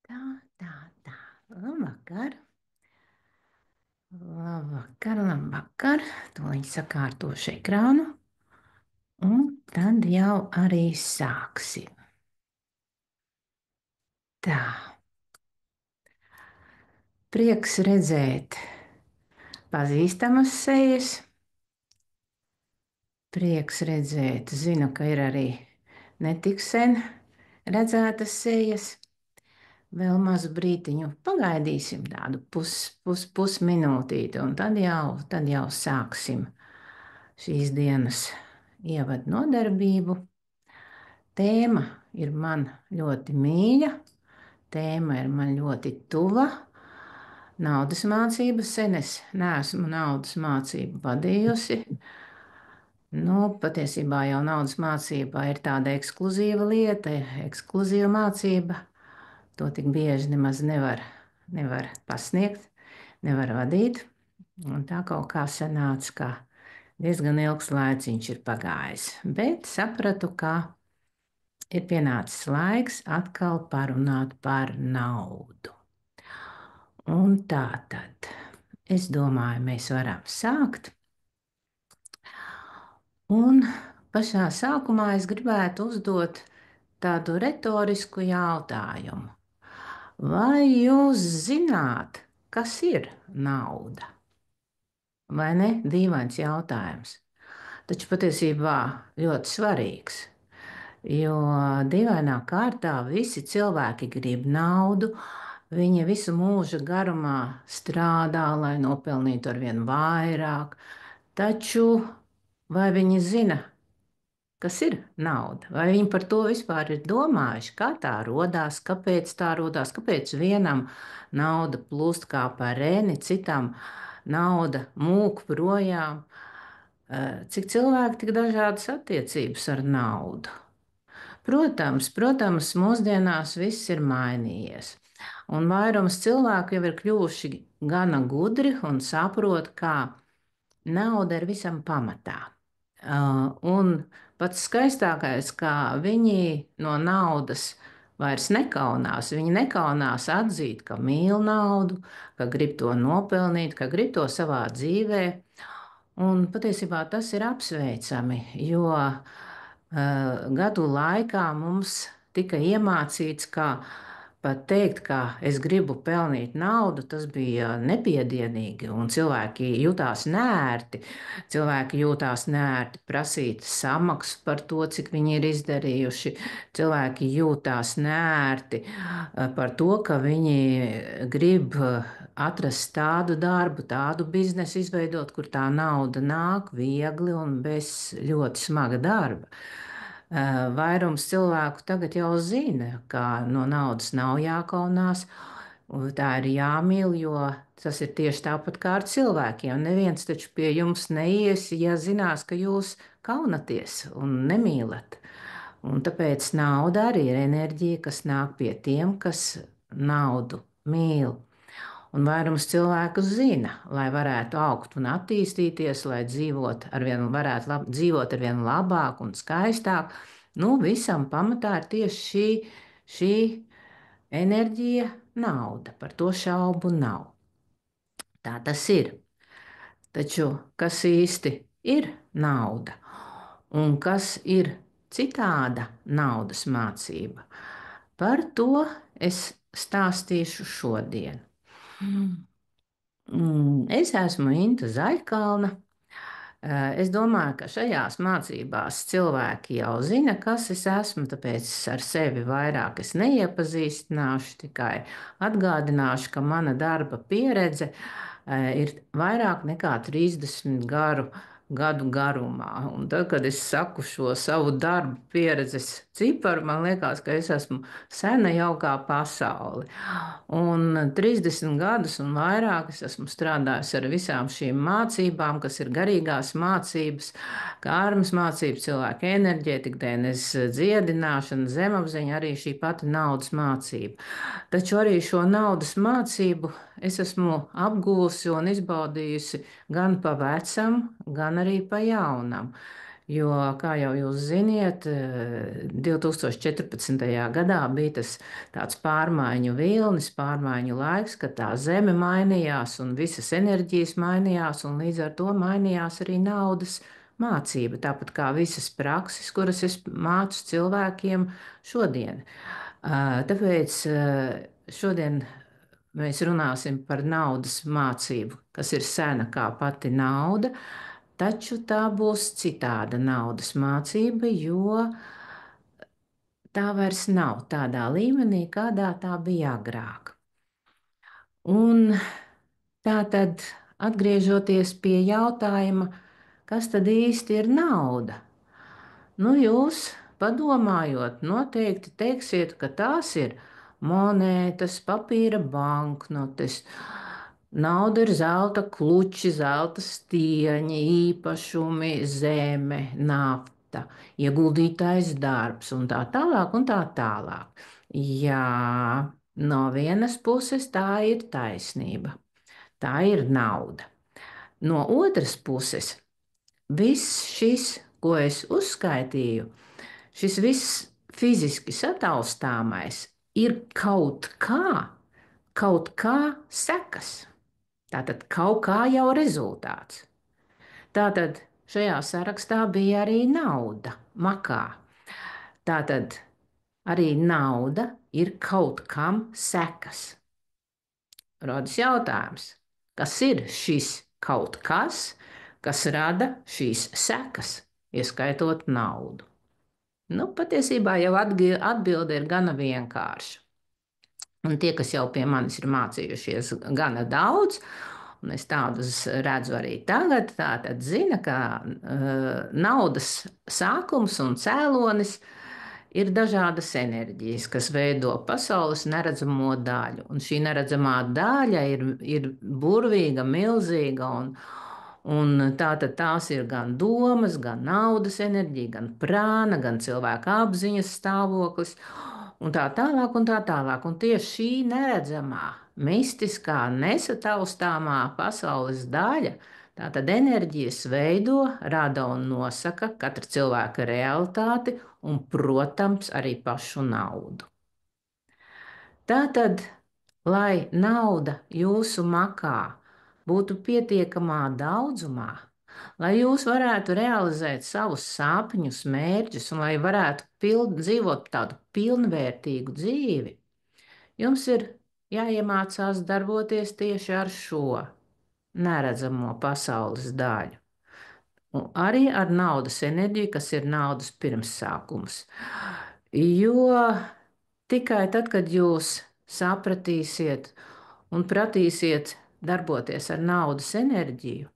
Tā, tā, tā. Labvakar. Labvakar, labvakar. Tūlīt sakārtošu ekrānu. Un tad jau arī sāksim. Tā. Prieks redzēt pazīstamas sejas. Prieks redzēt, zinu, ka ir arī netik sen redzētas sejas. Vēl mazu brītiņu pagaidīsim, tādu pusminūtīti, un tad jau sāksim šīs dienas ievadu nodarbību. Tēma ir man ļoti mīļa, tēma ir man ļoti tuva. Naudas mācības sen es neesmu naudas mācību vadījusi. Patiesībā jau naudas mācība ir tāda ekskluzīva lieta, ekskluzīva mācība. To tik bieži nemaz nevar pasniegt, nevar vadīt. Un tā kaut kā sanāca, ka diezgan ilgs laiciņš ir pagājis. Bet sapratu, ka ir pienācis laiks atkal parunāt par naudu. Un tā tad es domāju, mēs varam sākt. Un pašā sākumā es gribētu uzdot tādu retorisku jautājumu. Vai jūs zināt, kas ir nauda? Vai ne? Dīvains jautājums. Taču patiesībā ļoti svarīgs. Jo dīvainā kārtā visi cilvēki grib naudu. Viņi visu mūžu garumā strādā, lai nopelnītu ar vien vairāk. Taču vai viņi zina, kas ir nauda? Vai viņi par to vispār ir domājuši? Kā tā radās, kāpēc vienam nauda plūst kā pa rēni, citam nauda mūk projām? Cik cilvēki, tik dažādas attiecības ar naudu? Protams, mūsdienās viss ir mainījies. Un vairums cilvēku jau ir kļuvuši gana gudri un saprot, ka nauda ir visam pamatā. Un pats skaistākais, ka viņi no naudas vairs nekaunās. Viņi nekaunās atzīt, ka mīl naudu, ka grib to nopelnīt, ka grib to savā dzīvē. Un patiesībā tas ir apsveicami, jo gadu laikā mums tika iemācīts, ka pat teikt, ka es gribu pelnīt naudu, tas bija nepiedienīgi, un cilvēki jutās nērti. Cilvēki jutās nērti prasīt samaksu par to, cik viņi ir izdarījuši. Cilvēki jutās nērti par to, ka viņi grib atrast tādu darbu, tādu biznesu izveidot, kur tā nauda nāk viegli un bez ļoti smaga darba. Vairums cilvēku tagad jau zina, ka no naudas nav jākaunās. Tā ir jāmīl, jo tas ir tieši tāpat kā ar cilvēkiem. Neviens taču pie jums neies, ja zinās, ka jūs kaunaties un nemīlat. Un tāpēc nauda arī ir enerģija, kas nāk pie tiem, kas naudu mīl. Un vairums cilvēku zina, lai varētu augt un attīstīties, lai dzīvot ar vien labāk un skaistāk. Visam pamatā ir tieši šī enerģija, nauda. Par to šaubu nav. Tā tas ir. Taču kas īsti ir nauda? Un kas ir citāda naudas mācība? Par to es stāstīšu šodien. Es esmu Inta Zaļkalna. Es domāju, ka šajās mācībās cilvēki jau zina, kas es esmu, tāpēc ar sevi vairāk es neiepazīstināšu, tikai atgādināšu, ka mana darba pieredze ir vairāk nekā 30 gadu garumā. Un tad, kad es saku šo savu darbu pieredzes ciparu, man liekas, ka es esmu sena jau kā pasaule. Un 30 gadus un vairāk es esmu strādājis ar visām šīm mācībām, kas ir garīgās mācības, kārmas mācības, cilvēka enerģētika, DNS dziedināšana, zemapziņa, arī šī pati naudas mācība. Taču arī šo naudas mācību es esmu apguvusi un izbaudījusi gan pa vecam, gan arī pa jaunam. Jo, kā jau jūs ziniet, 2014. gadā bija tas tāds pārmaiņu vilnis, pārmaiņu laiks, kad tā zeme mainījās un visas enerģijas mainījās, un līdz ar to mainījās arī naudas mācība, tāpat kā visas prakses, kuras es mācu cilvēkiem šodien. Tāpēc šodien mēs runāsim par naudas mācību, kas ir sena kā pati nauda, taču tā būs citāda naudas mācība, jo tā vairs nav tādā līmenī, kādā tā bija agrāk. Un tā tad, atgriežoties pie jautājuma, kas tad īsti ir nauda? Nu, jūs padomājot, noteikti teiksiet, ka tās ir monētas, papīra banknotes. Nauda ir zelta kluči, zelta stieņi, īpašumi, zeme, nafta, ieguldītais darbs un tā tālāk un tā tālāk. Jā, no vienas puses tā ir taisnība, tā ir nauda. No otras puses, viss šis, ko es uzskaitīju, šis viss fiziski sataustāmais ir kaut kā sekas. Tātad kaut kā jau rezultāts. Tātad šajā sarakstā bija arī nauda, makā. Tātad arī nauda ir kaut kam sekas. Rodas jautājums, kas ir šis kaut kas, kas rada šīs sekas, ieskaitot naudu? Nu, patiesībā jau atbilde ir gana vienkārša. Un tie, kas jau pie manis ir mācījušies gana daudz, un es tādus redzu arī tagad, tātad zina, ka naudas sākums un cēlonis ir dažādas enerģijas, kas veido pasaules neredzamo daļu. Un šī neredzamā daļa ir burvīga, milzīga, un tātad tās ir gan domas, gan naudas enerģija, gan prāna, gan cilvēka apziņas stāvoklis un tā tālāk, un tā tālāk. Un tieši šī neredzamā, mistiskā, nesataustāmā pasaules daļa, tātad enerģijas veido, rada un nosaka katra cilvēka realitāti un, protams, arī pašu naudu. Tātad, lai nauda jūsu makā būtu pietiekamā daudzumā, lai jūs varētu realizēt savus sapņus, mērķus un lai varētu dzīvot tādu pilnvērtīgu dzīvi, jums ir jāiemācās darboties tieši ar šo neredzamo pasaules daļu. Un arī ar naudas enerģiju, kas ir naudas pirmsākums. Jo tikai tad, kad jūs sapratīsiet un pratīsiet darboties ar naudas enerģiju,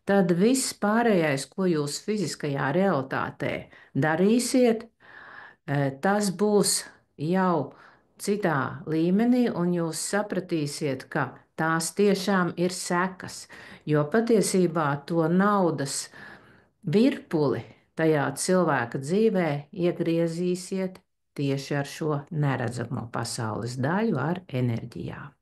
tad viss pārējais, ko jūs fiziskajā realitātē darīsiet, tas būs jau citā līmenī, un jūs sapratīsiet, ka tās tiešām ir sekas, jo patiesībā to naudas virpuli tajā cilvēka dzīvē iegriezīsiet tieši ar šo neredzamo pasaules daļu, ar enerģijām.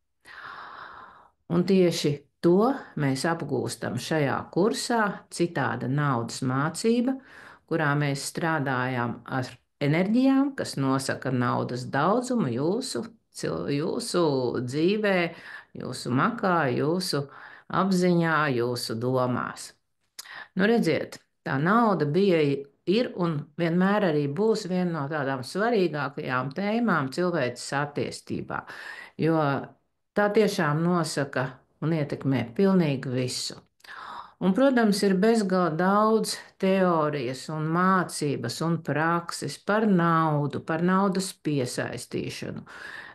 Un tieši to mēs apgūstam šajā kursā, citāda naudas mācība, kurā mēs strādājam ar enerģijām, kas nosaka naudas daudzumu jūsu dzīvē, jūsu makā, jūsu apziņā, jūsu domās. Nu, redziet, tā nauda bija, ir un vienmēr arī būs viena no tādām svarīgākajām tēmām cilvēces attīstībā, jo tā tiešām nosaka un ietekmē pilnīgi visu. Un, protams, ir bezgalīgi daudz teorijas un mācības un prakses par naudu, par naudas piesaistīšanu,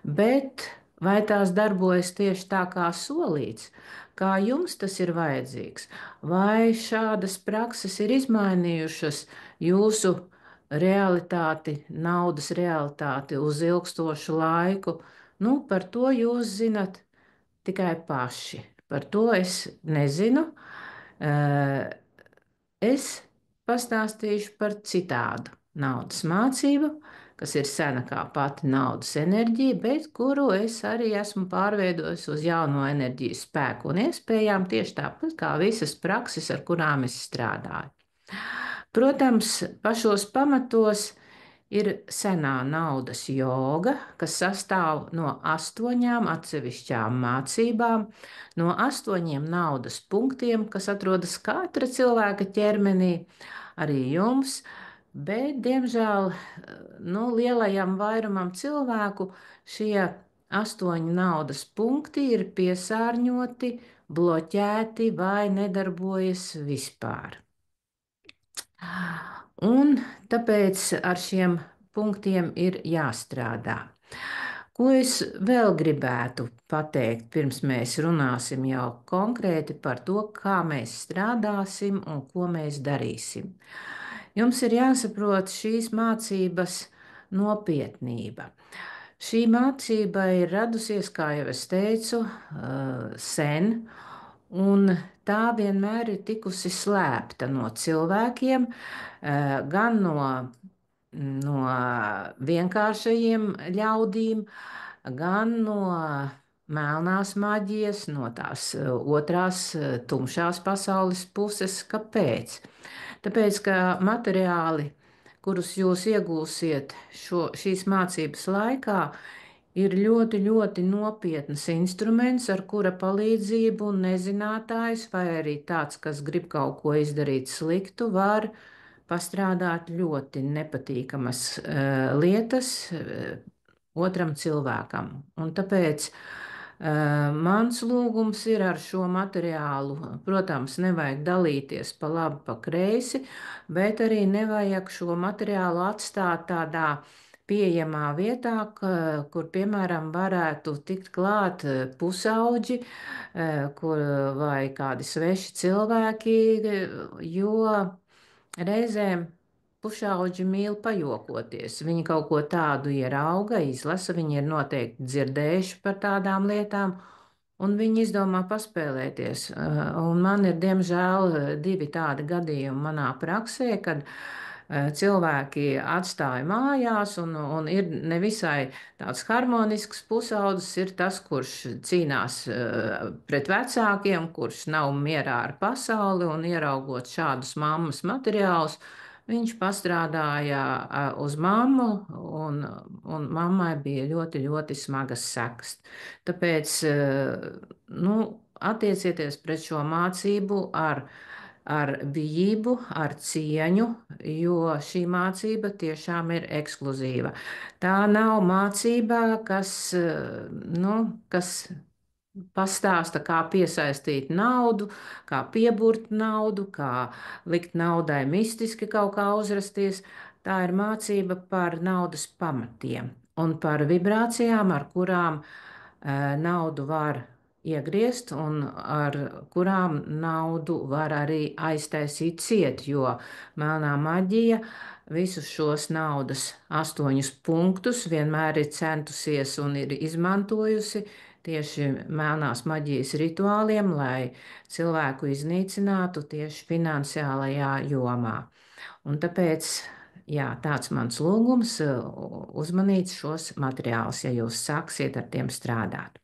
bet vai tās darbojas tieši tā kā solīts? Kā jums tas ir vajadzīgs? Vai šādas prakses ir izmainījušas jūsu realitāti, naudas realitāti uz ilgstošu laiku? Nu, par to jūs zinat tikai paši. Par to es nezinu. Es pastāstīšu par citādu naudas mācību, kas ir sena kā pati naudas enerģija, bet kuru es arī esmu pārveidojis uz jauno enerģijas spēku un iespējām, tieši tāpat kā visas prakses, ar kurām es strādāju. Protams, pašos pamatos ir senā naudas joga, kas sastāv no 8 atsevišķām mācībām, no 8 naudas punktiem, kas atrodas katra cilvēka ķermenī, arī jums. Bet, diemžēl, nu, lielajam vairumam cilvēku šie 8 naudas punkti ir piesārņoti, bloķēti vai nedarbojas vispār. Un tāpēc ar šiem punktiem ir jāstrādā. Ko es vēl gribētu pateikt, pirms mēs runāsim jau konkrēti par to, kā mēs strādāsim un ko mēs darīsim. Jums ir jāsaprot šīs mācības nopietnība. Šī mācība ir radusies, kā jau es teicu, sen, un tā vienmēr ir tikusi slēpta no cilvēkiem, gan no vienkāršajiem ļaudīm, gan no melnās maģijas, no tās otrās tumšās pasaules puses. Kāpēc? Tāpēc, ka materiāli, kurus jūs iegūsiet šīs mācības laikā, ir ļoti, ļoti nopietns instruments, ar kura palīdzību nezinātājs vai arī tāds, kas grib kaut ko izdarīt sliktu, var pastrādāt ļoti nepatīkamas lietas otram cilvēkam. Un tāpēc mans lūgums ir ar šo materiālu, protams, nevajag dalīties pa labi, pa kreisi, bet arī nevajag šo materiālu atstāt tādā pieejamā vietā, kur, piemēram, varētu tikt klāt pusauģi vai kādi sveši cilvēki, jo reizēm pušauģi mīl pajokoties. Viņi kaut ko tādu ierauga, izlasa, viņi ir noteikti dzirdējuši par tādām lietām, un viņi izdomā paspēlēties. Un man ir, diemžēl, 2 tādi gadījumi manā praksē, kad cilvēki atstāja mājās, un ir nevisai tāds harmonisks pusaudzis, ir tas, kurš cīnās pret vecākiem, kurš nav mierā ar pasauli, un ieraugot šādus mammas materiālus, viņš pastrādāja uz mammu, un mammai bija ļoti, ļoti smagas sekas. Tāpēc, nu, attiecieties pret šo mācību ar bijību, ar cieņu, jo šī mācība tiešām ir ekskluzīva. Tā nav mācība, kas pastāsta, kā piesaistīt naudu, kā pieburt naudu, kā likt naudai mistiski kaut kā uzrasties. Tā ir mācība par naudas pamatiem un par vibrācijām, ar kurām naudu var iegriezt un ar kurām naudu var arī aiztaisīt ciet, jo melnā maģija visus šos naudas 8 punktus vienmēr ir centusies un ir izmantojusi tieši melnās maģijas rituāliem, lai cilvēku iznīcinātu tieši finansiālajā jomā. Un tāpēc, jā, tāds mans lūgums - uzmanīt šos materiālus, ja jūs sāksiet ar tiem strādāt.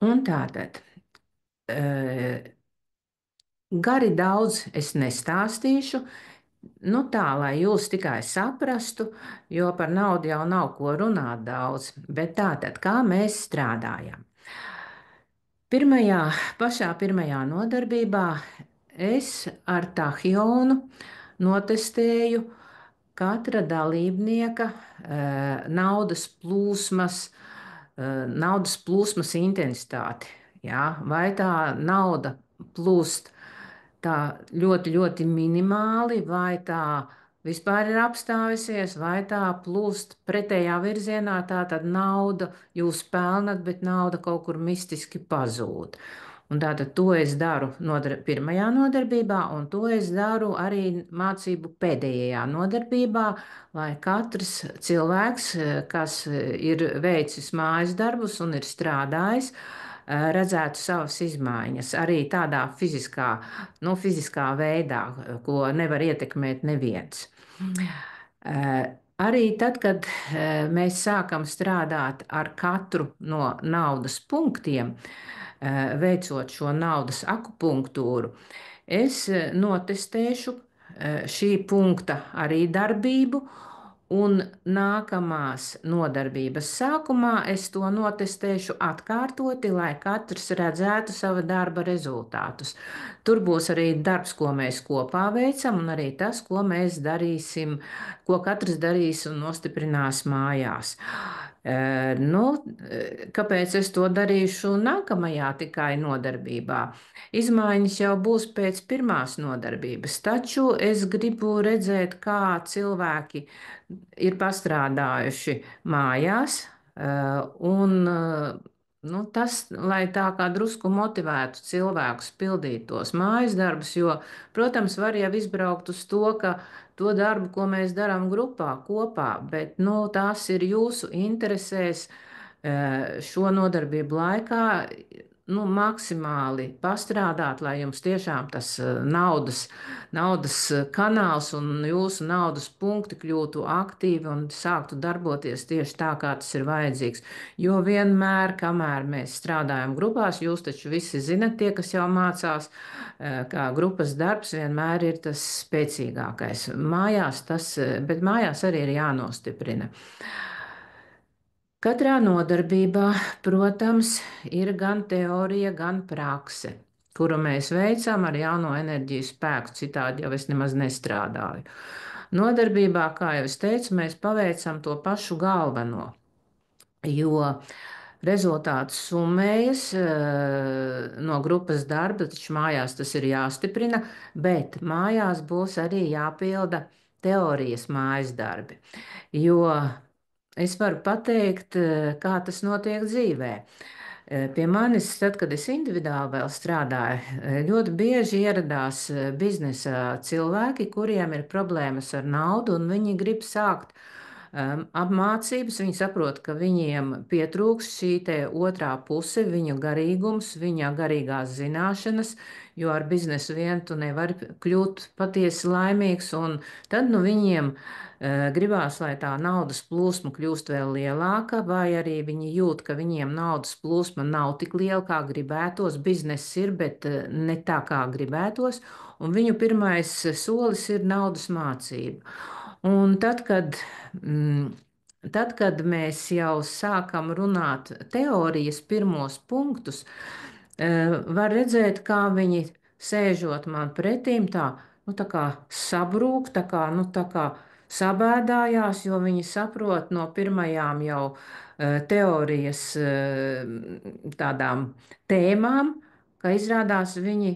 Un tātad, gari daudz es nestāstīšu, nu tā, lai jūs tikai saprastu, jo par naudu jau nav ko runāt daudz, bet tātad, kā mēs strādājam. Pašā pirmajā nodarbībā es ar tahionu notestēju katra dalībnieka naudas plūsmas intensitāti. Jā, vai tā nauda plūst tā ļoti, ļoti minimāli, vai tā vispār ir apstājusies, vai tā plūst pretējā virzienā, tā tad nauda jūs pelnat, bet nauda kaut kur mistiski pazūd. Un tātad to es daru pirmajā nodarbībā, un to es daru arī mācību pēdējā nodarbībā, lai katrs cilvēks, kas ir veicis mājas darbus un ir strādājis, redzētu savas izmaiņas arī tādā fiziskā veidā, ko nevar ietekmēt neviens. Arī tad, kad mēs sākam strādāt ar katru no naudas punktiem, veicot šo naudas akupunktūru, es notestēšu šī punkta arī darbību. Un nākamās nodarbības sākumā es to notestēšu atkārtoti, lai katrs redzētu sava darba rezultātus. Tur būs arī darbs, ko mēs kopā veicam, un arī tas, ko mēs darīsim, ko katrs darīs un nostiprinās mājās. Nu, kāpēc es to darīšu nākamajā tikai nodarbībā? Izmaiņas jau būs pēc pirmās nodarbības, taču es gribu redzēt, kā cilvēki ir pastrādājuši mājās, un nu, tas, lai tā kā drusku motivētu cilvēkus pildīt tos mājas darbus, jo, protams, var jau izbraukt uz to, ka to darbu, ko mēs darām grupā, kopā, bet nu, tās ir jūsu interesēs šo nodarbību laikā nu, maksimāli pastrādāt, lai jums tiešām tas naudas kanāls un jūsu naudas punkti kļūtu aktīvi un sāktu darboties tieši tā, kā tas ir vajadzīgs. Jo vienmēr, kamēr mēs strādājam grupās, jūs taču visi zinat, tie, kas jau mācās, kā grupas darbs vienmēr ir tas spēcīgākais. Mājās tas, bet mājās arī ir jānostiprina. Katrā nodarbībā, protams, ir gan teorija, gan prakse, kuru mēs veicam ar jauno enerģijas spēku, citādi jau es nemaz nestrādāju. Nodarbībā, kā jau es teicu, mēs paveicam to pašu galveno, jo rezultāts summējas no grupas darba, taču mājās tas ir jāstiprina, bet mājās būs arī jāpilda teorijas mājas darbi, jo es varu pateikt, kā tas notiek dzīvē. Pie manis, tad, kad es individuāli vēl strādāju, ļoti bieži ieradās biznesa cilvēki, kuriem ir problēmas ar naudu, un viņi grib sākt apmācības. Viņi saprot, ka viņiem pietrūks šī te otrā puse, viņu garīgums, viņa garīgās zināšanas, jo ar biznesu vien tu nevari kļūt patiesi laimīgs, un tad nu viņiem gribās, lai tā naudas plūsma kļūst vēl lielāka, vai arī viņi jūt, ka viņiem naudas plūsma nav tik liela, kā gribētos. Bizness ir, bet ne tā, kā gribētos. Un viņu pirmais solis ir naudas mācība. Un tad, kad mēs jau sākam runāt teorijas pirmos punktus, var redzēt, kā viņi sēžot man pretīm, nu, tā kā sabrūk, tā kā sabēdājās, jo viņi saprot no pirmajām jau teorijas tādām tēmām, ka izrādās viņi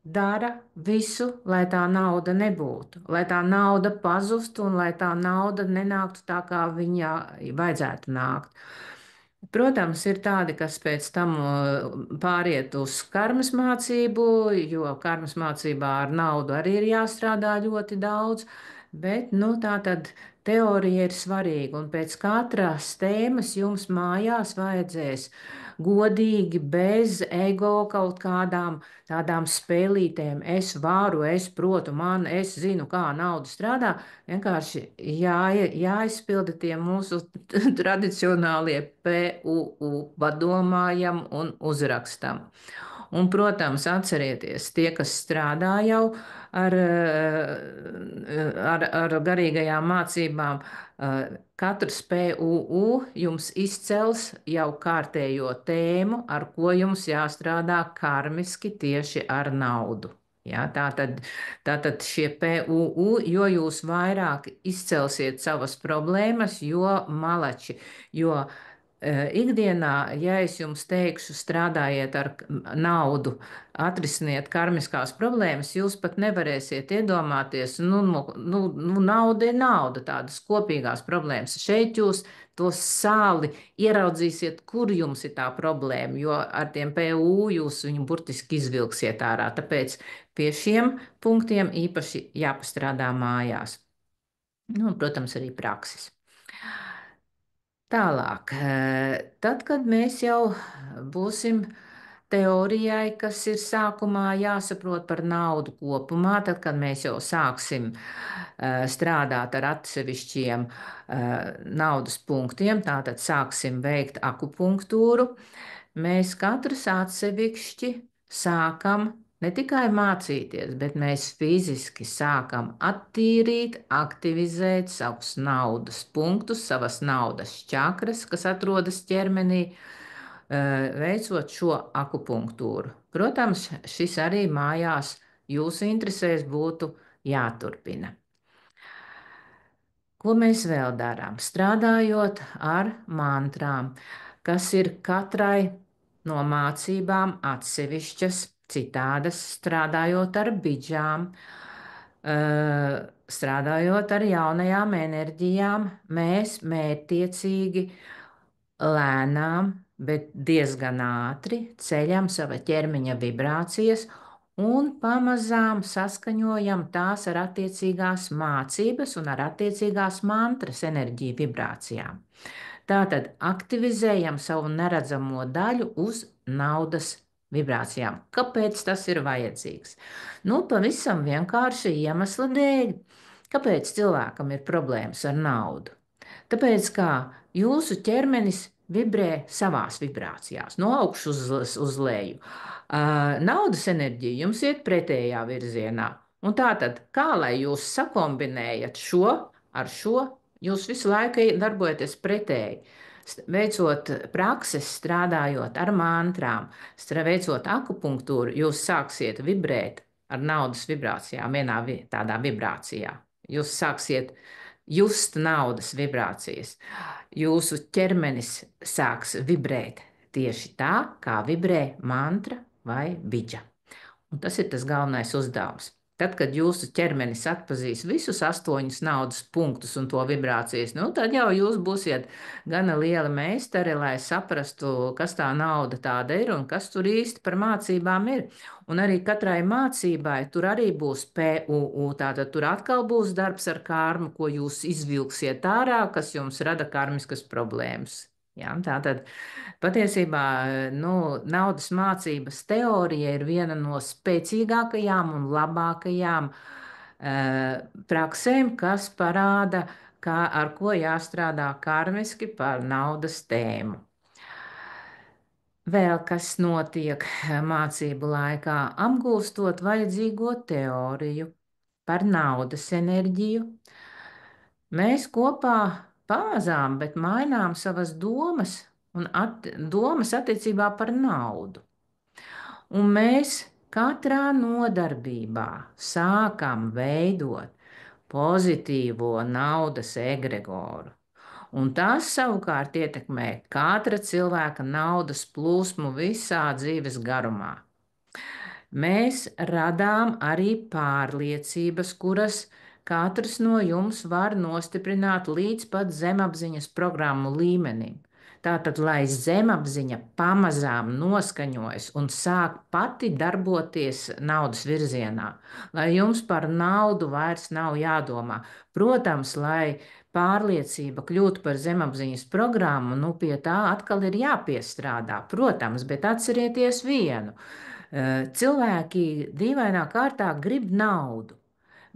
dara visu, lai tā nauda nebūtu, lai tā nauda pazustu un lai tā nauda nenāktu tā, kā viņā vajadzētu nākt. Protams, ir tādi, kas pēc tam pāriet uz karmas mācību, jo karmas mācībā ar naudu arī ir jāstrādā ļoti daudz, bet nu, tā tad teorija ir svarīga, un pēc katras tēmas jums mājās vajadzēs godīgi, bez ego kaut kādām tādām spēlītēm. Es varu, es protu, es zinu, kā nauda strādā. Vienkārši jāizpilda tie mūsu tradicionālie PUU, padomājam un uzrakstam. Un, protams, atcerieties, tie, kas strādā jau ar garīgajām mācībām, katrs PUU jums izcels jau kārtējo tēmu, ar ko jums jāstrādā karmiski tieši ar naudu. Ja, tātad šie PUU, jo jūs vairāk izcelsiet savas problēmas, jo malači, jo ikdienā, ja es jums teikšu, strādājiet ar naudu, atrisiniet karmiskās problēmas, jūs pat nevarēsiet iedomāties, nauda ir nauda, tādas kopīgās problēmas. Šeit jūs to sāli ieraudzīsiet, kur jums ir tā problēma, jo ar tiem PU jūs viņu burtiski izvilksiet ārā. Tāpēc pie šiem punktiem īpaši jāpastrādā mājās. Nu, protams, arī prakses. Tālāk, tad, kad mēs jau būsim teorijai, kas ir sākumā jāsaprot par naudu kopumā, tad, kad mēs jau sāksim strādāt ar atsevišķiem naudas punktiem, tātad sāksim veikt akupunktūru, mēs katrs atsevišķi sākam ne tikai mācīties, bet mēs fiziski sākam attīrīt, aktivizēt savus naudas punktus, savas naudas čakras, kas atrodas ķermenī, veicot šo akupunktūru. Protams, šis arī mājās jūsu interesēs būtu jāturpina. Ko mēs vēl darām? Strādājot ar mantrām, kas ir katrai no mācībām atsevišķas, citādas, strādājot ar bidžām, strādājot ar jaunajām enerģijām, mēs mērķtiecīgi, lēnām, bet diezgan ātri ceļam sava ķermeņa vibrācijas un pamazām saskaņojam tās ar attiecīgās mācības un ar attiecīgās mantras enerģiju vibrācijām. Tātad aktivizējam savu neredzamo daļu uz naudas vibrācijām. Kāpēc tas ir vajadzīgs? Nu, pavisam vienkārši iemesla dēļ. Kāpēc cilvēkam ir problēmas ar naudu? Tāpēc, kā jūsu ķermenis vibrē savās vibrācijās, no augšas uz leju. Naudas enerģija jums iet pretējā virzienā. Un tātad, kā lai jūs sakombinējat šo ar šo, jūs visu laiku darbojaties pretēji. Veicot prakses, strādājot ar mantrām, veicot akupunktūru, jūs sāksiet vibrēt ar naudas vibrācijām, vienā tādā vibrācijā. Jūs sāksiet just naudas vibrācijas. Jūsu ķermenis sāks vibrēt tieši tā, kā vibrē mantra vai bidža. Un tas ir tas galvenais uzdevums. Tad, kad jūsu ķermenis atpazīs visus 8 naudas punktus un to vibrācijas, nu, tad jau jūs būsiet gana lieli meistari, lai saprastu, kas tā nauda tāda ir un kas tur īsti par mācībām ir. Un arī katrai mācībai tur arī būs PUU, tātad tur atkal būs darbs ar karmu, ko jūs izvilksiet ārā, kas jums rada karmiskas problēmas. Ja, tātad patiesībā nu, naudas mācības teorija ir viena no spēcīgākajām un labākajām praksēm, kas parāda, ar ko jāstrādā karmiski par naudas tēmu. Vēl kas notiek mācību laikā, apgūstot vajadzīgo teoriju par naudas enerģiju, mēs kopā pamazām, bet mainām savas domas un domas attiecībā par naudu. Un mēs katrā nodarbībā sākam veidot pozitīvo naudas egregoru. Un tas savukārt ietekmē katra cilvēka naudas plūsmu visā dzīves garumā. Mēs radām arī pārliecības, kuras katrs no jums var nostiprināt līdz pat zemapziņas programmu līmenim. Tātad, lai zemapziņa pamazām noskaņojas un sāk pati darboties naudas virzienā, lai jums par naudu vairs nav jādomā. Protams, lai pārliecība kļūtu par zemapziņas programmu, nu pie tā atkal ir jāpiestrādā, protams, bet atcerieties vienu. Cilvēki dīvainā kārtā grib naudu.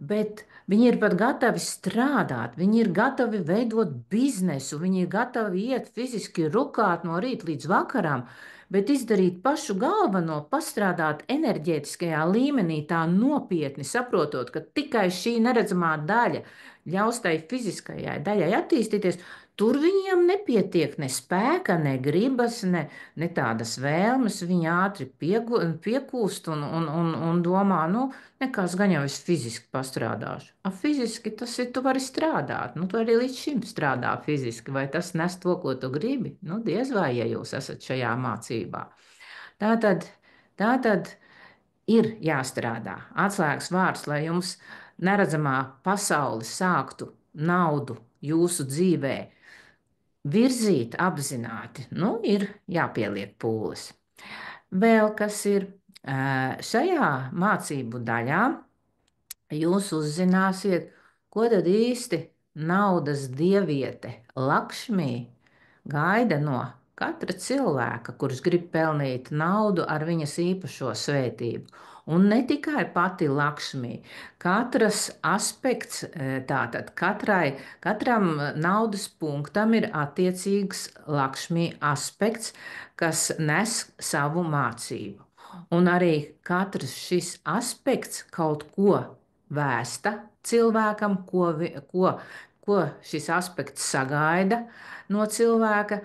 Bet viņi ir pat gatavi strādāt, viņi ir gatavi veidot biznesu, viņi ir gatavi iet fiziski rukāt no rīta līdz vakaram, bet izdarīt pašu galveno, pastrādāt enerģētiskajā līmenī tā nopietni, saprotot, ka tikai šī neredzamā daļa ļaus tai fiziskajai daļai attīstīties. Tur viņiem nepietiek ne spēka, ne gribas, ne tādas vēlmes. Viņi ātri piekūst un domā, nu, nekas gan jau es fiziski pastrādāšu. Fiziski tas ir, tu vari strādāt. Nu, tu arī līdz šim strādā fiziski. Vai tas nes to, ko tu gribi? Nu, diez vai, ja jūs esat šajā mācībā. Tātad ir jāstrādā. Atslēgas vārds, lai jums neredzamā pasaule sāktu naudu jūsu dzīvē virzīt apzināti, nu, ir jāpieliek pūles. Vēl kas ir šajā mācību daļā, jūs uzzināsiet, ko tad īsti naudas dieviete Lakšmī gaida no katra cilvēka, kurš grib pelnīt naudu ar viņas īpašo svētību. Un ne tikai pati Lakšmī, katrs aspekts, tātad katram naudas punktam ir attiecīgs Lakšmī aspekts, kas nes savu mācību. Un arī katrs šis aspekts kaut ko vēsta cilvēkam, ko šis aspekts sagaida no cilvēka,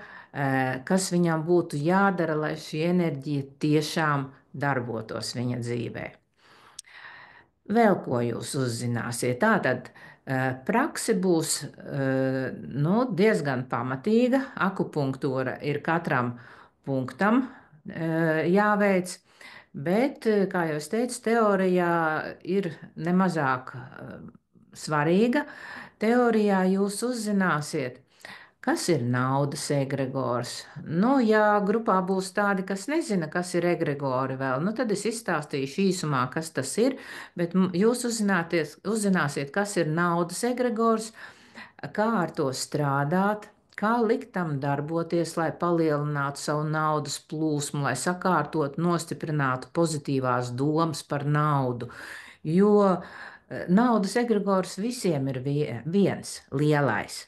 kas viņam būtu jādara, lai šī enerģija tiešām darbotos viņa dzīvē. Vēl ko jūs uzzināsiet? Tātad prakse būs nu, diezgan pamatīga. Akupunktūra ir katram punktam jāveic, bet, kā jau es teicu, teorijā ir nemazāk svarīga. Teorijā jūs uzzināsiet, kas ir naudas egregors? Nu, ja grupā būs tādi, kas nezina, kas ir egregori vēl, nu, tad es izstāstīšu īsumā, kas tas ir, bet jūs uzzināsiet, kas ir naudas egregors, kā ar to strādāt, kā likt tam darboties, lai palielinātu savu naudas plūsmu, lai sakārtot, nostiprinātu pozitīvās domas par naudu. Jo naudas egregors visiem ir viens lielais.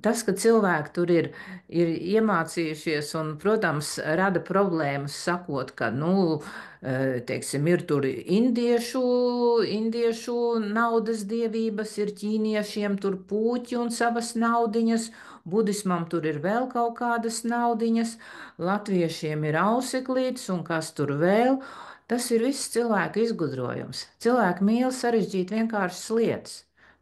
Tas, ka cilvēki tur ir iemācījušies un, protams, rada problēmas, sakot, ka, nu, teiksim, ir tur indiešu naudas dievības, ir ķīniešiem tur puķi un savas naudiņas, budismam tur ir vēl kaut kādas naudiņas, latviešiem ir auseklītes un kas tur vēl. Tas ir viss cilvēka izgudrojums. Cilvēki mīl sarežģīt vienkāršas lietas.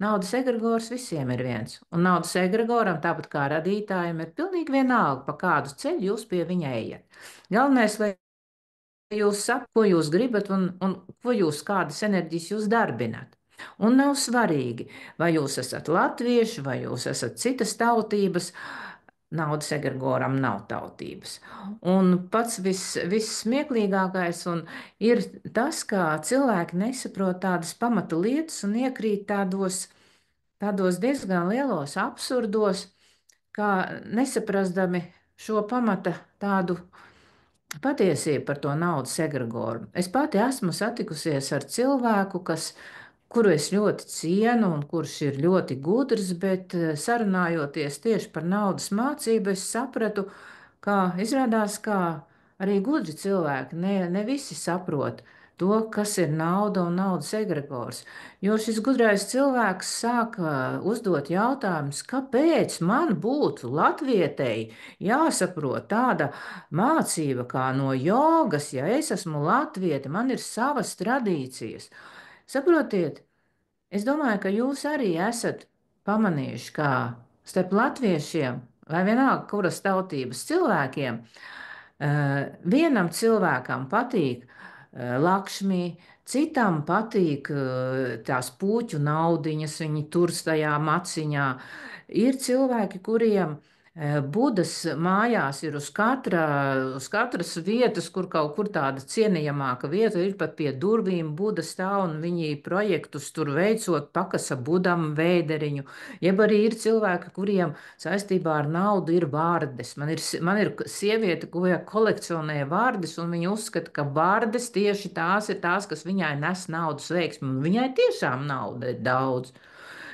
Naudas egregors visiem ir viens, un naudas egregoram, tāpat kā radītājiem, ir pilnīgi vienalga, pa kādu ceļu jūs pie viņa ejat. Galvenais, lai jūs saprotat, ko jūs gribat un ko jūs, kādas enerģijas jūs darbināt. Un nav svarīgi, vai jūs esat latvieši, vai jūs esat citas tautības. Naudas egregoram nav tautības. Un pats vissmieklīgākais ir tas, ka cilvēki nesaprot tādas pamata lietas un iekrīt tādos diezgan lielos absurdos, kā nesaprastami šo pamata tādu patiesību par to naudas egregoru. Es pati esmu satikusies ar cilvēku, kuru es ļoti cienu un kurš ir ļoti gudrs, bet sarunājoties tieši par naudas mācību, es sapratu, ka izrādās, ka arī gudri cilvēki ne visi saprot to, kas ir nauda un naudas egregors. Jo šis gudrais cilvēks sāka uzdot jautājumus, kāpēc man būtu latvietei jāsaprot tāda mācība kā no jogas, ja es esmu latviete, man ir savas tradīcijas. Saprotiet, es domāju, ka jūs arī esat pamanījuši, ka starp latviešiem, vai vienalga kuras tautības cilvēkiem, vienam cilvēkam patīk lakšmī, citam patīk tās puķu naudiņas, viņi tur tajā maciņā. Ir cilvēki, kuriem Budas mājās ir uz katras vietas, kur kaut kur tāda cienījamāka vieta, ir pat pie durvīm Buda stāv un viņi projektus tur veicot, pakasa Budam vēderiņu. Jeb arī ir cilvēki, kuriem saistībā ar naudu ir vārdes. Man ir sieviete, ko kolekcionē vārdes, un viņa uzskata, ka vārdes tieši tās ir tās, kas viņai nes naudas veiksmi, un viņai tiešām nauda ir daudz.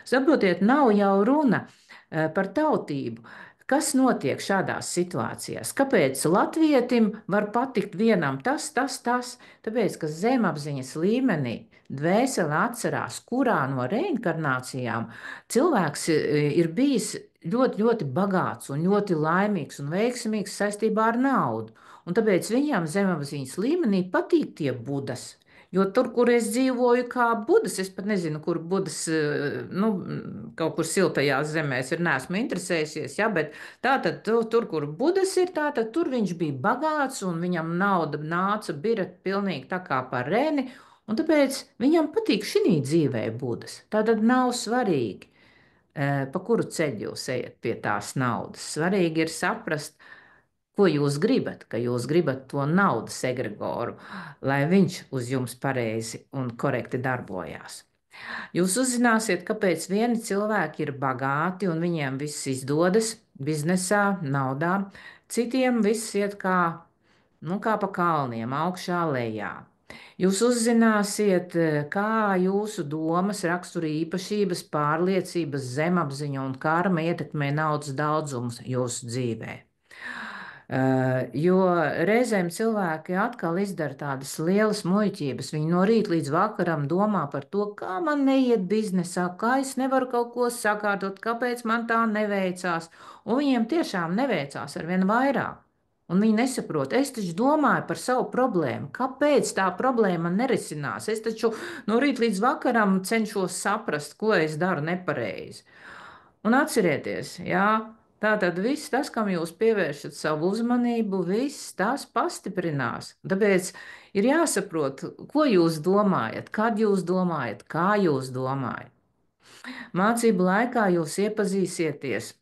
Saprotiet, nav jau runa par tautību. Kas notiek šādās situācijās? Kāpēc latvietim var patikt vienam tas? Tāpēc, ka zemapziņas līmenī dvēsele atcerās, kurā no reinkarnācijām cilvēks ir bijis ļoti, ļoti bagāts un ļoti laimīgs un veiksmīgs saistībā ar naudu. Un tāpēc viņam zemapziņas līmenī patīk tie budas. Jo tur, kur es dzīvoju, kā budas, es pat nezinu, kur budas, nu, kaut kur siltajās zemēs ir, neesmu interesējusies, ja, bet tātad tur, kur budas ir, tātad tur viņš bija bagāts un viņam nauda nāca bira pilnīgi tā kā par reni, un tāpēc viņam patīk šī dzīvē budas. Tātad nav svarīgi, pa kuru ceļu jūs ejat pie tās naudas. Svarīgi ir saprast, ko jūs gribat, ka jūs gribat to naudas egregoru, lai viņš uz jums pareizi un korekti darbojās. Jūs uzzināsiet, kāpēc vieni cilvēki ir bagāti un viņiem viss izdodas biznesā, naudā, citiem viss iet kā, nu, kā pa kalniem, augšā, lejā. Jūs uzzināsiet, kā jūsu domas, rakstura īpašības, pārliecības, zemapziņa un karma ietekmē naudas daudzumus jūsu dzīvē. Jo reizēm cilvēki atkal izdara tādas lielas muļķības. Viņi no rīta līdz vakaram domā par to, kā man neiet biznesā, kā es nevaru kaut ko sakārtot, kāpēc man tā neveicās. Un viņiem tiešām neveicās ar vien vairāk. Un viņi nesaprot, es taču domāju par savu problēmu. Kāpēc tā problēma nerisinās? Es taču no rīta līdz vakaram cenšos saprast, ko es daru nepareizi. Un atcerieties, jā, tā tad viss tas, kam jūs pievēršat savu uzmanību, viss tas pastiprinās. Tāpēc ir jāsaprot, ko jūs domājat, kad jūs domājat, kā jūs domājat. Mācību laikā jūs iepazīsieties.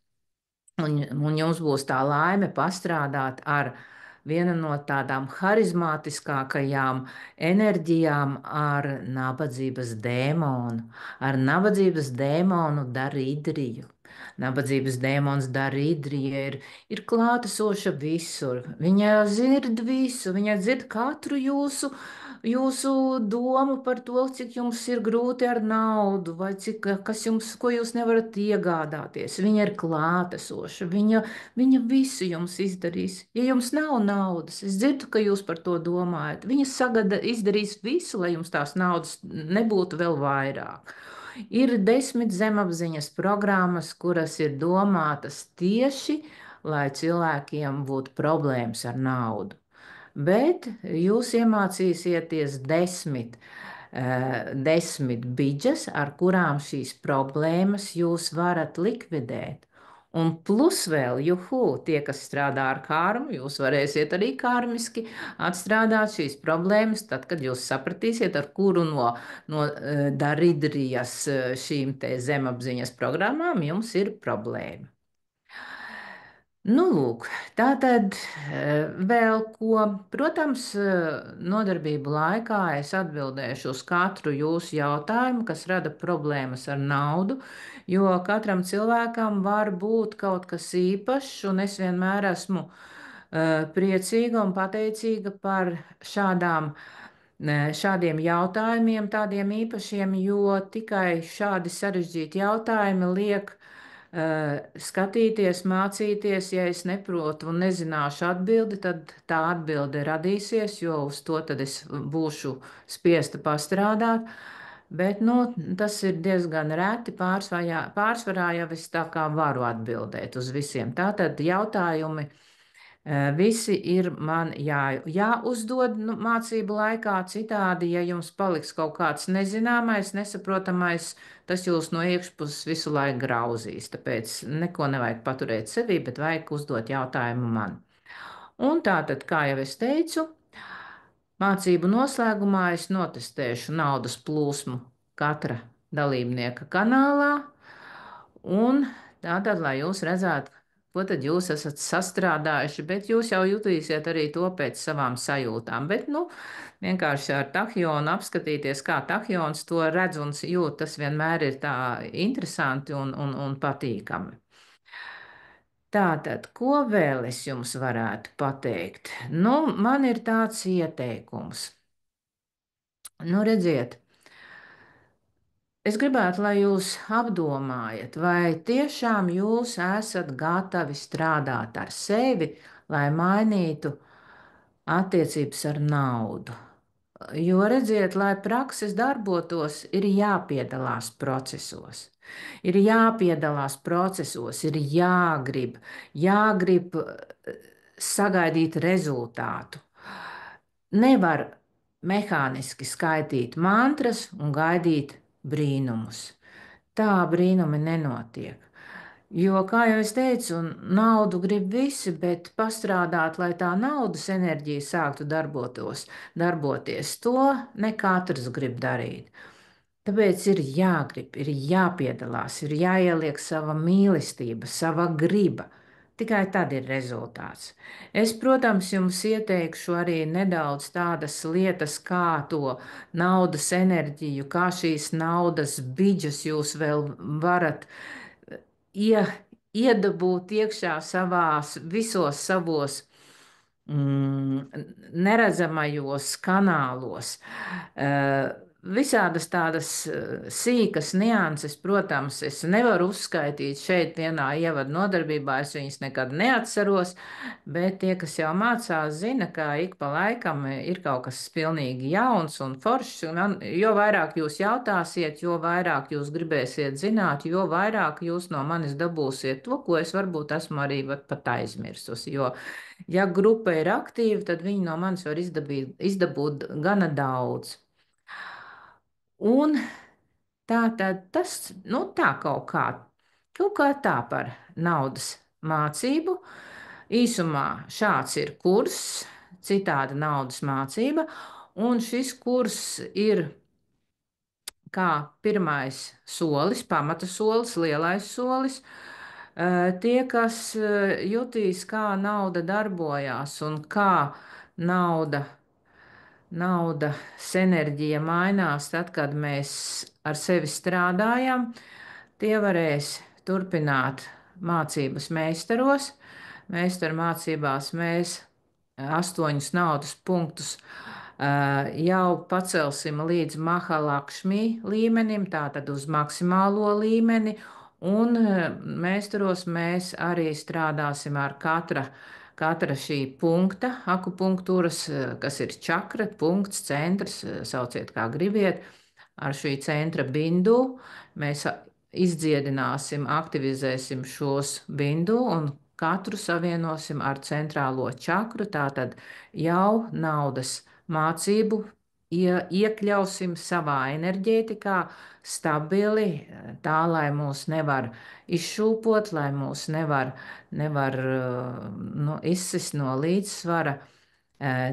Un jums būs tā laime pastrādāt ar vienu no tādām harizmātiskākajām enerģijām, ar nabadzības dēmonu, ar nabadzības dēmonu Daridriju. Nabadzības dēmons Daridrija ir klātesoša visur. Viņa dzird visu, viņa dzird katru jūsu domu par to, cik jums ir grūti ar naudu, vai cik, kas jums, ko jūs nevarat iegādāties. Viņa ir klātesoša, viņa visu jums izdarīs. Ja jums nav naudas, es dzirdu, ka jūs par to domājat. Viņa izdarīs visu, lai jums tās naudas nebūtu vēl vairāk. Ir 10 zemapziņas programmas, kuras ir domātas tieši, lai cilvēkiem būtu problēmas ar naudu. Bet jūs iemācīsieties 10 biģes, ar kurām šīs problēmas jūs varat likvidēt. Un plus vēl, juhu, tie, kas strādā ar kārmu, jūs varēsiet arī kārmiski atstrādāt šīs problēmas, tad, kad jūs sapratīsiet, ar kuru no Daridrijas šīm te zemapziņas programmām jums ir problēma. Nu, lūk, tā tad vēl ko, protams, nodarbību laikā es atbildēšu uz katru jūsu jautājumu, kas rada problēmas ar naudu, jo katram cilvēkam var būt kaut kas īpašs, un es vienmēr esmu priecīga un pateicīga par šādiem jautājumiem, tādiem īpašiem, jo tikai šādi sarežģīti jautājumi liek skatīties, mācīties. Ja es neprotu un nezināšu atbildi, tad tā atbilde radīsies, jo uz to tad es būšu spiesta pastrādāt. Bet nu, tas ir diezgan reti. Pārsvarā jau es tā kā varu atbildēt uz visiem. Tātad jautājumi visi ir man jāuzdod mācību laikā. Citādi, ja jums paliks kaut kāds nezināmais, nesaprotamais, tas jūs no iekšpuses visu laiku grauzīs. Tāpēc neko nevajag paturēt sevī, bet vajag uzdot jautājumu man. Un tātad, kā jau es teicu, mācību noslēgumā es notestēšu naudas plūsmu katra dalībnieka kanālā. Un tātad, lai jūs redzētu, ko tad jūs esat sastrādājuši, bet jūs jau jutīsiet arī to pēc savām sajūtām. Bet, nu, vienkārši ar tahionu apskatīties, kā tahions to redz un jūt, tas vienmēr ir tā interesanti un patīkami. Tātad, ko vēl es jums varētu pateikt? Nu, man ir tāds ieteikums. Nu, redziet, es gribētu, lai jūs apdomājat, vai tiešām jūs esat gatavi strādāt ar sevi, lai mainītu attiecības ar naudu. Jo, redziet, lai prakses darbotos, ir jāpiedalās procesos. Ir jāpiedalās procesos, ir jāgrib sagaidīt rezultātu. Nevar mehāniski skaitīt mantras un gaidīt brīnumus. Tā brīnumi nenotiek. Jo, kā jau es teicu, naudu grib visi, bet pastrādāt, lai tā naudas enerģija sāktu darboties, to ne katrs grib darīt. Tāpēc ir jāgrib, ir jāpiedalās, ir jāieliek sava mīlestība, sava griba. Tikai tad ir rezultāts. Es, protams, jums ieteikšu arī nedaudz tādas lietas, kā to naudas enerģiju, kā šīs naudas biģus jūs vēl varat iedabūt iekšā visos savos neredzamajos kanālos. Visādas tādas sīkas nianses, protams, es nevaru uzskaitīt šeit vienā ievadu nodarbībā, es viņas nekad neatceros, bet tie, kas jau mācās, zina, ka ik pa laikam ir kaut kas pilnīgi jauns un foršs, un jo vairāk jūs jautāsiet, jo vairāk jūs gribēsiet zināt, jo vairāk jūs no manis dabūsiet to, ko es varbūt esmu arī pat aizmirsusi, jo, ja grupa ir aktīva, tad viņi no manis var izdabūt gana daudz. Un tā tad tas, nu tā kaut kā tā par naudas mācību. Īsumā šāds ir kurs, citāda naudas mācība, un šis kurs ir kā pirmais solis, pamata solis, lielais solis. Tie, kas jutīs, kā nauda darbojās un kā nauda naudas enerģija mainās tad, kad mēs ar sevi strādājam. Tie varēs turpināt mācības meistaros. Meistaru mācībās mēs 8 naudas punktus jau pacelsim līdz Mahalakšmi līmenim, tātad uz maksimālo līmeni. Un meistaros mēs arī strādāsim ar katra šī punkta, akupunktūras, kas ir čakra, punkts, centrs, sauciet kā gribiet, ar šī centra bindu. Mēs izdziedināsim, aktivizēsim šos bindu un katru savienosim ar centrālo čakru. Tātad jau naudas mācību iekļausim savā enerģētikā stabili, tā lai mūs nevar izšūpot, lai mūs nevar nu, izsist no līdzsvara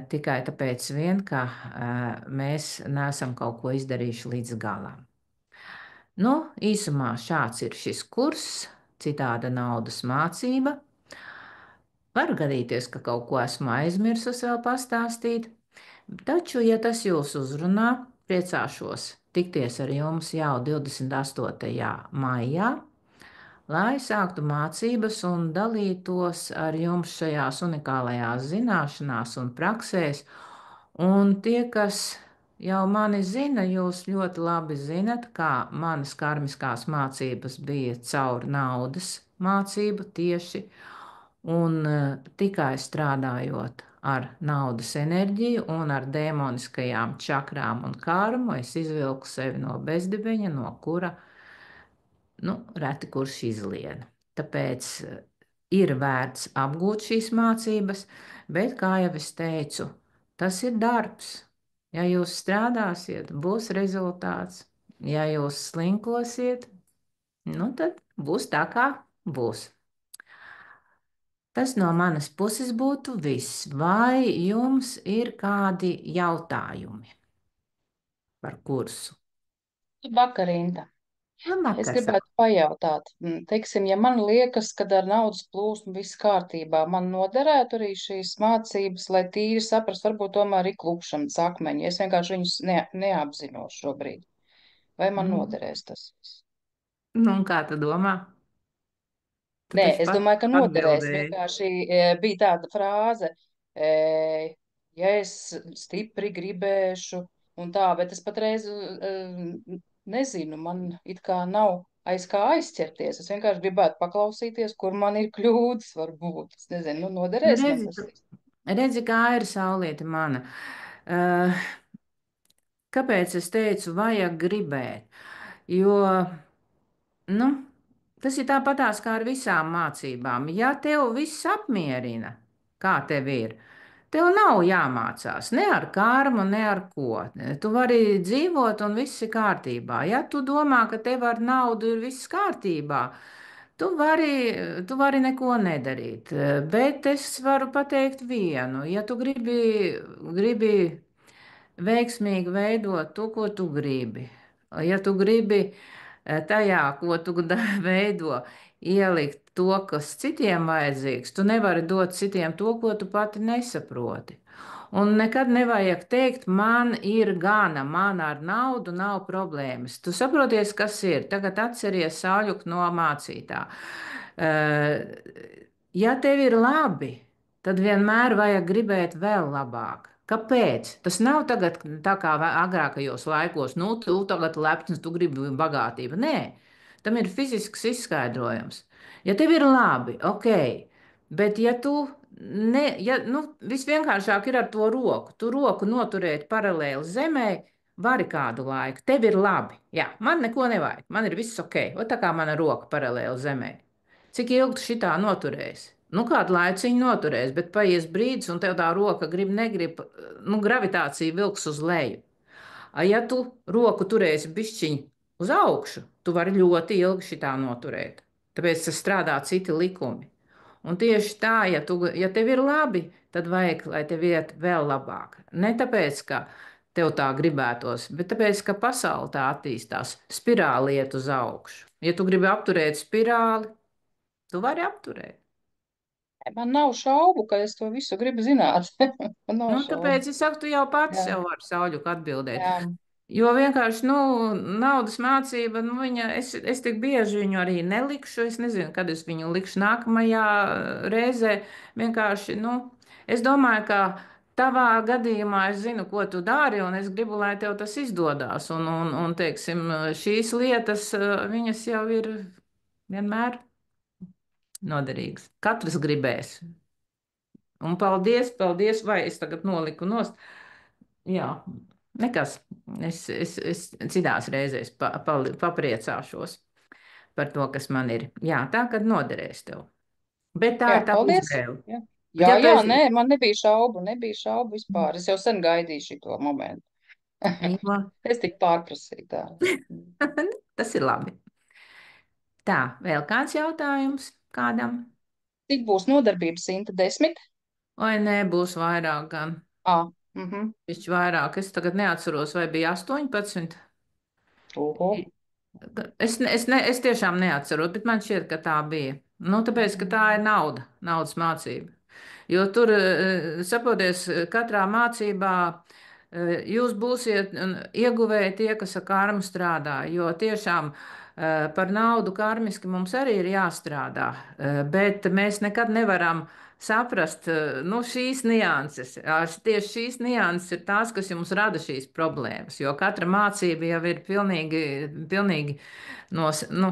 tikai tāpēc vien, ka mēs neesam kaut ko izdarījuši līdz galam. Nu, īsumā šāds ir šis kurs, citāda naudas mācība. Var gadīties, ka kaut ko esmu aizmirsus vēl pastāstīt, taču, ja tas jūs uzrunā, priecāšos tikties ar jums jau 28. maijā, lai sāktu mācības un dalītos ar jums šajās unikālajās zināšanās un praksēs. Un tie, kas jau mani zina, jūs ļoti labi zinat, kā manas karmiskās mācības bija caur naudas mācību tieši, un tikai strādājot ar naudas enerģiju un ar dēmoniskajām čakrām un karmu, es izvilku sevi no bezdibeņa, no kura nu, reti kurš izlied. Tāpēc ir vērts apgūt šīs mācības, bet, kā jau es teicu, tas ir darbs. Ja jūs strādāsiet, būs rezultāts. Ja jūs slinkosiet, nu tad būs tā, kā būs. Tas no manas puses būtu viss. Vai jums ir kādi jautājumi par kursu? Vakarinta. Es Labvakar, gribētu pajautāt, teiksim, ja man liekas, ka ar naudas plūsmu viss kārtībā, man noderētu arī šīs mācības, lai tīri saprast, varbūt tomēr ir klupšanas akmeņi. Es vienkārši viņus neapzinos šobrīd. Vai man mm. noderēs tas viss? Nu, un kā tu domā? Tu Nē, taču es pats domāju, ka noderēs. atbildēji. Vienkārši bija tāda frāze, e, ja es stipri gribēšu un tā, bet es patreiz nezinu, man it kā nav aiz kā aizķerties. Es vienkārši gribētu paklausīties, kur man ir kļūdas varbūt. Es nezinu, nu Nu, noderēs man tas viss. redzi, kā ir saulīte mana. Uh, Kāpēc es teicu, vajag gribēt? Jo, nu, tas ir tāpatās kā ar visām mācībām. Ja tev viss apmierina, kā tev ir, tev nav jāmācās ne ar karmu, ne ar ko. Tu vari dzīvot un viss ir kārtībā. Ja tu domā, ka tev ar naudu ir viss kārtībā, tu vari neko nedarīt. Bet es varu pateikt vienu. Ja tu gribi veiksmīgi veidot to, ko tu gribi. Ja tu gribi tajā, ko tu veido, ielikt to, kas citiem vajadzīgs, tu nevari dot citiem to, ko tu pati nesaproti. Un nekad nevajag teikt, man ir gana, man ar naudu nav problēmas. Tu saproties, kas ir. Tagad atceries Sauļuku no mācītā. Ja tev ir labi, tad vienmēr vajag gribēt vēl labāk. Kāpēc? Tas nav tagad tā kā agrākajos laikos, nu, tu tagad lepns, tu gribi bagātību. Nē, tam ir fizisks izskaidrojums. Ja tev ir labi, ok, bet ja tu, ne, ja, nu, visvienkāršāk ir ar to roku. Tu roku noturēt paralēli zemē, vari kādu laiku. Tev ir labi. Jā, man neko nevajag. Man ir viss ok. O tā kā mana roka paralēli zemē. Cik ilgi tu šitā noturēsi? Nu, kādu laiciņu noturēs, bet paies brīdis, un tev tā roka grib, negrib, nu, gravitācija vilks uz leju. Ja tu roku turēsi bišķiņu uz augšu, tu vari ļoti ilgi šitā noturēt. Tāpēc tas strādā citi likumi. Un tieši tā, ja tev ir labi, tad vajag, lai tev iet vēl labāk. Ne tāpēc, ka tev tā gribētos, bet tāpēc, ka pasaule tā attīstās, spirāli iet uz augšu. Ja tu gribi apturēt spirāli, tu vari apturēt. Man nav šaubu, ka es to visu gribu zināt. Man nav Nu, šaubu. tāpēc es saku, tu jau pats Jā, sev vari sauļu atbildēt. jā. Jo vienkārši, nu, naudas mācība, nu, es tik bieži viņu arī nelikšu. Es nezinu, kad es viņu likšu nākamajā reizē. Vienkārši, nu, es domāju, ka tavā gadījumā es zinu, ko tu dari, un es gribu, lai tev tas izdodas. Un teiksim, šīs lietas, viņas jau ir vienmēr noderīgas. Katrs gribēs. Un paldies, paldies, vai es tagad noliku nost. Jā, nekas. Es citās reizēs papriecāšos par to, kas man ir. Jā, tā kad noderēs tev. Bet tā Jā, ir tā paldies. izvēle. Jā, Bet jā, ja tu jā, esi, nē, man nebija šaubu vispār. Es jau sen gaidīju šo momentu. jo, Es tik pārprasīju tā. tas ir labi. Tā, vēl kāds jautājums kādam? Cik būs nodarbības 110? Vai nebūs vairāk gan? Ah, mhm. Viņš vairāk, es tagad neatceros, vai bija 18. Oho. Es tiešām neatceros, bet man šķiet, ka tā bija. Nu, tāpēc, ka tā ir nauda, naudas mācība. Jo tur, saproties, katrā mācībā jūs būsiet ieguvēji tie, kas ar karmu strādā. Jo tiešām par naudu karmiski mums arī ir jāstrādā, bet mēs nekad nevaram saprast nu, šīs nianses. Tieši šīs nianses ir tās, kas jums rada šīs problēmas. Jo katra mācība jau ir pilnīgi nu,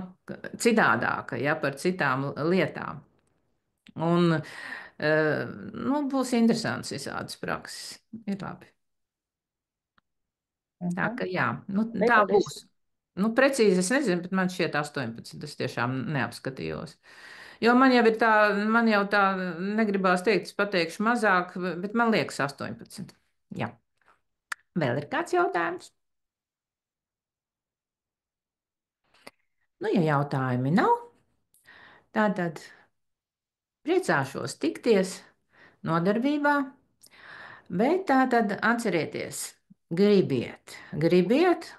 citādāka, ja, par citām lietām. Un, nu, būs interesants visādas prakses. Ir labi. Tā Mhm. ka jā, nu, Ei, tā paldies. būs. Nu, precīzi es nezinu, bet man šķiet 18. Es tiešām neapskatījos. Jo man jau ir tā, man jau tā negribās teikt, es pateikšu mazāk, bet man liekas 18. Jā. Vēl ir kāds jautājums? Nu, ja jautājumi nav, tad priecāšos tikties nodarbībā. Bet tā tad atcerieties, gribiet, gribiet,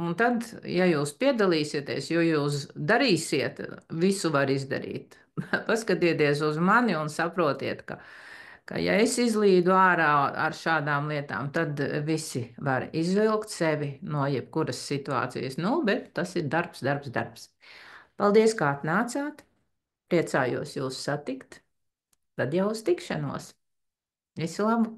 un tad, ja jūs piedalīsieties, jo jūs darīsiet, visu var izdarīt. Paskatieties uz mani un saprotiet, ka ja es izlīdu ārā ar šādām lietām, tad visi var izvilkt sevi no jebkuras situācijas. Nu, bet tas ir darbs, darbs, darbs. Paldies, kā atnācāt! Priecājos jūs satikt! Tad jau uz tikšanos! Visu labu!